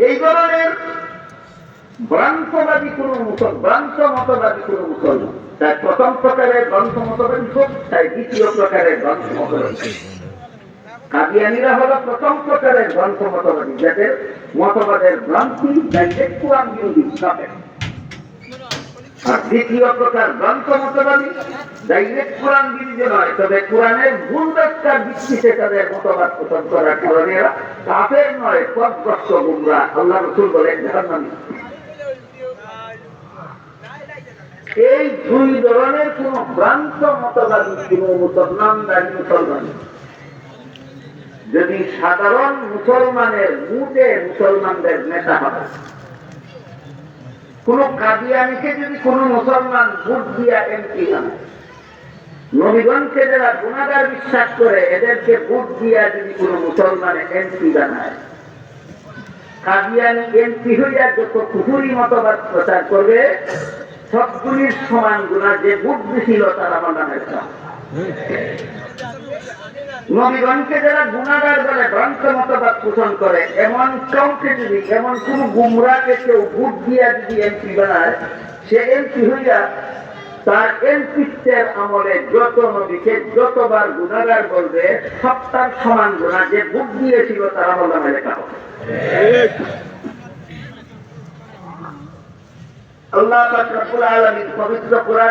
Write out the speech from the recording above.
এই ধরনের ভ্রান্তবাদী কোন ভ্রান্ত মতবাদী কোন মুসলমান, তাই প্রথম প্রকারের গ্রন্থ মতবাদী হোক, তাই দ্বিতীয় প্রকারের গ্রন্থ মতবাদী। কাদিয়ানীরা হলো প্রথম প্রকারের গ্রন্থ মতবাদী, যাদের মতবাদের ভ্রান্তি ডাইরেক্ট কোরআন বিরোধী হবে। আর দ্বিতীয় প্রকার গ্রন্থ মতবাদী ডাইরেক্ট কোরআন বিরোধী নয়, তবে কোরআনের ভুল ব্যাখ্যার ভিত্তিতে তাদের মতবাদ পোষণ করার কারণে এরা কাফের নয়, পথভ্রষ্ট গুমরাহ। আল্লাহ রাসূল বলেন জাহান্নামী। এই দুই ধরনের কোন ভ্রান্ত মতবাদী কোন মুসলমান যদি সাধারণ মুসলমানের মুটে মুসলমানদের নেতা হয়, কোন কাদিয়ানীকে যদি কোন মুসলমান ভোট দিয়া এমপি বানায়, নবীগণকে যারা গুনাহগার বিশ্বাস করে এদেরকে ভোট দিয়া যদি কোন মুসলমান এমপি বানায়, কাদিয়ানী এমপি হইয়া যত কুফরি মতবাদ প্রচার করবে সবগুলির সমান গুনাহ, যে ভোট দিছিল তারা বানানোর কাজ। নবীগণকে যারা গুনাহগার বলে ভ্রান্ত মতবাদ পোষণ করে, এমন কাউকে যদি, এমন কোন গুমরাহকে কেউ ভোট দিয়া যদি এমপি বানায়, সে এমপি হইয়া তার এমপিত্বের আমলে যত নবীকে যতবার গুনাহগার বলবে সব তার সমান গুনাহ, যে ভোট দিয়েছিল তার আমল নামে লেখা হবে। আল্লাহ পাক রব্বুল আলামিন পবিত্র কোরআন